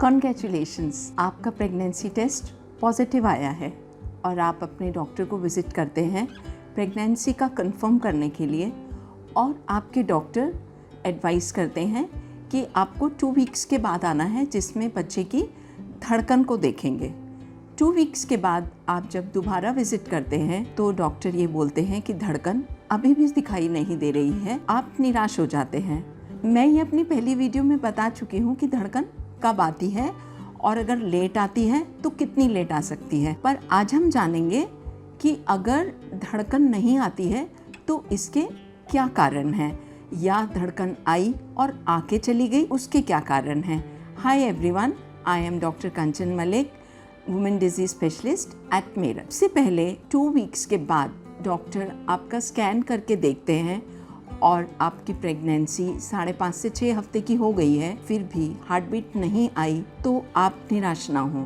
Congratulations, आपका pregnancy test positive आया है और आप अपने डॉक्टर को विज़िट करते हैं प्रेगनेंसी का कंफर्म करने के लिए। और आपके डॉक्टर एडवाइस करते हैं कि आपको 2 वीक्स के बाद आना है, जिसमें बच्चे की धड़कन को देखेंगे। 2 वीक्स के बाद आप जब दोबारा विज़िट करते हैं तो डॉक्टर ये बोलते हैं कि धड़कन अभी भी दिखाई नहीं दे रही है। आप निराश हो जाते हैं। मैं ये अपनी पहली वीडियो में बता चुकी हूँ कि धड़कन कब आती है और अगर लेट आती है तो कितनी लेट आ सकती है। पर आज हम जानेंगे कि अगर धड़कन नहीं आती है तो इसके क्या कारण हैं, या धड़कन आई और आके चली गई, उसके क्या कारण हैं। Hi everyone, I am doctor Kanchan Malik, women disease specialist at Meerut. सबसे पहले 2 वीक्स के बाद डॉक्टर आपका स्कैन करके देखते हैं और आपकी प्रेगनेंसी 5.5 से 6 हफ्ते की हो गई है, फिर भी हार्ट बीट नहीं आई, तो आप निराश ना हों।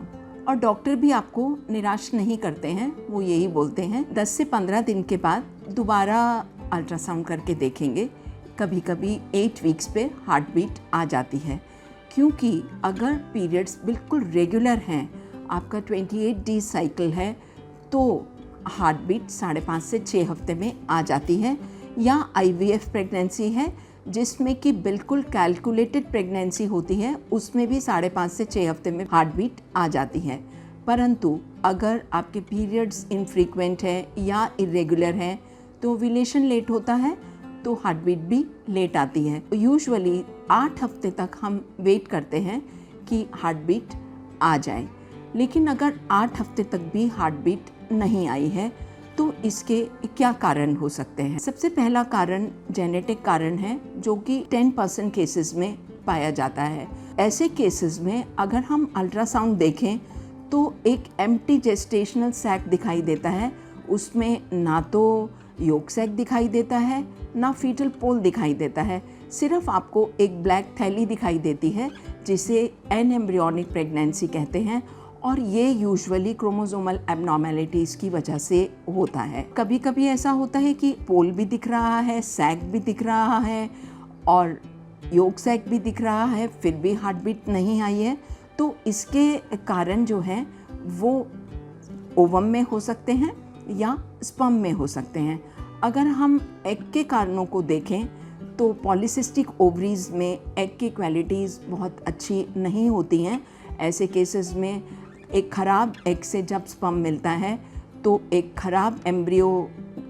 और डॉक्टर भी आपको निराश नहीं करते हैं, वो यही बोलते हैं 10 से 15 दिन के बाद दोबारा अल्ट्रासाउंड करके देखेंगे। कभी कभी 8 वीक्स पे हार्ट बीट आ जाती है, क्योंकि अगर पीरियड्स बिल्कुल रेगुलर हैं, आपका 28 डे साइकिल है, तो हार्ट बीट 5.5 से 6 हफ्ते में आ जाती है। या IVF प्रेगनेंसी है जिसमें कि बिल्कुल कैलकुलेटेड प्रेगनेंसी होती है, उसमें भी 5.5 से 6 हफ्ते में हार्ट बीट आ जाती है। परंतु अगर आपके पीरियड्स इनफ्रीक्वेंट हैं या इरेगुलर हैं तो ओव्यूलेशन लेट होता है, तो हार्ट बीट भी लेट आती है। यूजुअली 8 हफ्ते तक हम वेट करते हैं कि हार्ट बीट आ जाए, लेकिन अगर 8 हफ्ते तक भी हार्ट बीट नहीं आई है तो इसके क्या कारण हो सकते हैं। सबसे पहला कारण जेनेटिक कारण है, जो कि 10% केसेस में पाया जाता है। ऐसे केसेस में अगर हम अल्ट्रासाउंड देखें तो एक एम्प्टी जेस्टेशनल सैक दिखाई देता है, उसमें ना तो योक सैक दिखाई देता है ना फीटल पोल दिखाई देता है, सिर्फ आपको एक ब्लैक थैली दिखाई देती है जिसे एनएम्ब्रियोनिक प्रेगनेंसी कहते हैं। और ये यूजुअली क्रोमोसोमल एबनॉर्मेलिटीज़ की वजह से होता है। कभी कभी ऐसा होता है कि पोल भी दिख रहा है, सैक भी दिख रहा है और योक सैक भी दिख रहा है, फिर भी हार्ट बीट नहीं आई है। तो इसके कारण जो हैं वो ओवम में हो सकते हैं या स्पर्म में हो सकते हैं। अगर हम एग के कारणों को देखें तो पॉलीसिस्टिक ओवरीज में एग की क्वालिटीज़ बहुत अच्छी नहीं होती हैं। ऐसे केसेस में एक ख़राब एग से जब स्पर्म मिलता है तो एक ख़राब एम्ब्रियो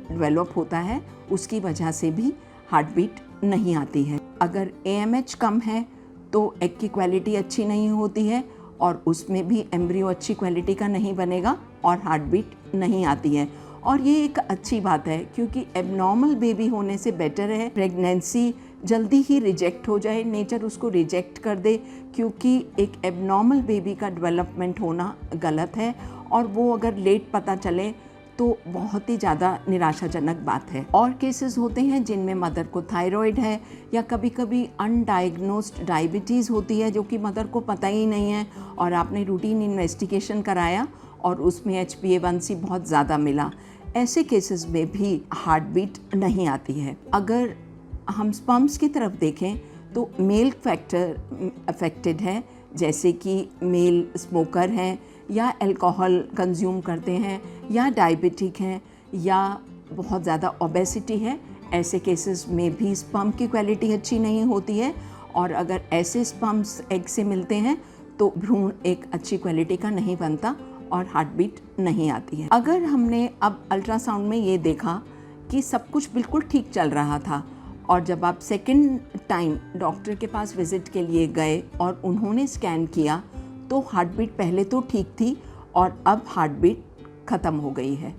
डेवलप होता है, उसकी वजह से भी हार्ट बीट नहीं आती है। अगर AMH कम है तो एग की क्वालिटी अच्छी नहीं होती है और उसमें भी एम्ब्रियो अच्छी क्वालिटी का नहीं बनेगा और हार्ट बीट नहीं आती है। और ये एक अच्छी बात है, क्योंकि एबनॉर्मल बेबी होने से बेटर है प्रेगनेंसी जल्दी ही रिजेक्ट हो जाए, नेचर उसको रिजेक्ट कर दे, क्योंकि एक एबनॉर्मल बेबी का डेवलपमेंट होना गलत है और वो अगर लेट पता चले तो बहुत ही ज़्यादा निराशाजनक बात है। और केसेस होते हैं जिनमें मदर को थायराइड है या कभी कभी अनडायग्नोस्ड डायबिटीज़ होती है, जो कि मदर को पता ही नहीं है और आपने रूटीन इन्वेस्टिगेशन कराया और उसमें HbA1c बहुत ज़्यादा मिला। ऐसे केसेस में भी हार्ट बीट नहीं आती है। अगर हम स्पर्म्स की तरफ देखें तो मेल फैक्टर अफेक्टेड है, जैसे कि मेल स्मोकर हैं या अल्कोहल कंज्यूम करते हैं या डायबिटिक हैं या बहुत ज़्यादा ओबेसिटी है। ऐसे केसेस में भी स्पर्म की क्वालिटी अच्छी नहीं होती है और अगर ऐसे स्पर्म्स एग से मिलते हैं तो भ्रूण एक अच्छी क्वालिटी का नहीं बनता और हार्ट बीट नहीं आती है। अगर हमने अब अल्ट्रासाउंड में ये देखा कि सब कुछ बिल्कुल ठीक चल रहा था और जब आप सेकेंड टाइम डॉक्टर के पास विज़िट के लिए गए और उन्होंने स्कैन किया तो हार्ट बीट पहले तो ठीक थी और अब हार्ट बीट ख़त्म हो गई है,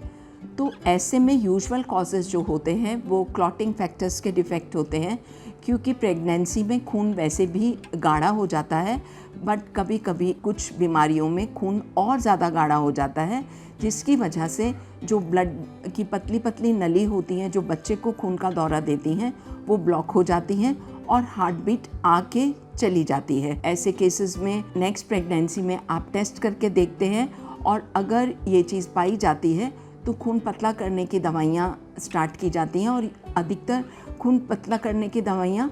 तो ऐसे में यूजुअल कॉजेज़ जो होते हैं वो क्लॉटिंग फैक्टर्स के डिफेक्ट होते हैं, क्योंकि प्रेगनेंसी में खून वैसे भी गाढ़ा हो जाता है, बट कभी कभी कुछ बीमारियों में खून और ज़्यादा गाढ़ा हो जाता है, जिसकी वजह से जो ब्लड की पतली पतली नली होती हैं जो बच्चे को खून का दौरा देती हैं वो ब्लॉक हो जाती हैं और हार्ट बीट आके चली जाती है। ऐसे केसेस में नेक्स्ट प्रेगनेंसी में आप टेस्ट करके देखते हैं और अगर ये चीज़ पाई जाती है तो खून पतला करने की दवाइयाँ स्टार्ट की जाती हैं और अधिकतर खून पतला करने की दवाइयाँ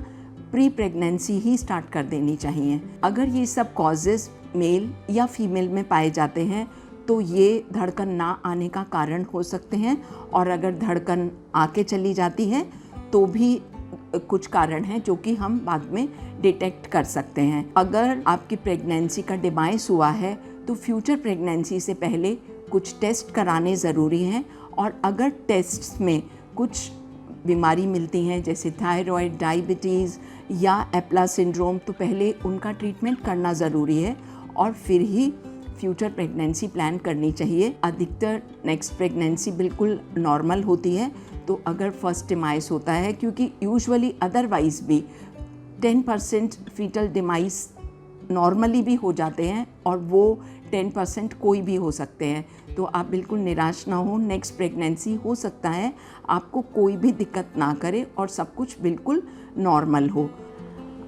प्री प्रेगनेंसी ही स्टार्ट कर देनी चाहिए। अगर ये सब कॉजेज़ मेल या फीमेल में पाए जाते हैं तो ये धड़कन ना आने का कारण हो सकते हैं, और अगर धड़कन आके चली जाती है तो भी कुछ कारण हैं जो कि हम बाद में डिटेक्ट कर सकते हैं। अगर आपकी प्रेगनेंसी का डिमाइस हुआ है तो फ्यूचर प्रेगनेंसी से पहले कुछ टेस्ट कराने ज़रूरी हैं, और अगर टेस्ट्स में कुछ बीमारी मिलती हैं जैसे थायराइड, डायबिटीज़ या एप्ला सिंड्रोम, तो पहले उनका ट्रीटमेंट करना ज़रूरी है और फिर ही फ्यूचर प्रेगनेंसी प्लान करनी चाहिए। अधिकतर नेक्स्ट प्रेगनेंसी बिल्कुल नॉर्मल होती है, तो अगर फर्स्ट डिमाइस होता है, क्योंकि यूजुअली अदरवाइज भी 10% फीटल डिमाइस नॉर्मली भी हो जाते हैं और वो 10% कोई भी हो सकते हैं, तो आप बिल्कुल निराश ना हो। नेक्स्ट प्रेगनेंसी हो सकता है आपको कोई भी दिक्कत ना करे और सब कुछ बिल्कुल नॉर्मल हो।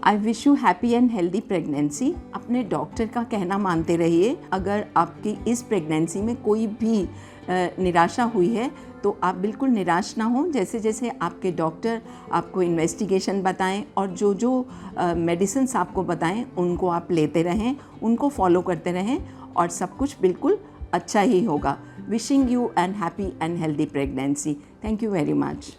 I wish you happy and healthy pregnancy. अपने डॉक्टर का कहना मानते रहिए। अगर आपकी इस प्रेगनेंसी में कोई भी निराशा हुई है तो आप बिल्कुल निराश ना हो। जैसे जैसे आपके डॉक्टर आपको इन्वेस्टिगेशन बताएं और जो जो मेडिसिन्स आपको बताएं उनको आप लेते रहें, उनको फॉलो करते रहें और सब कुछ बिल्कुल अच्छा ही होगा। Wishing you an happy and healthy pregnancy. Thank you very much.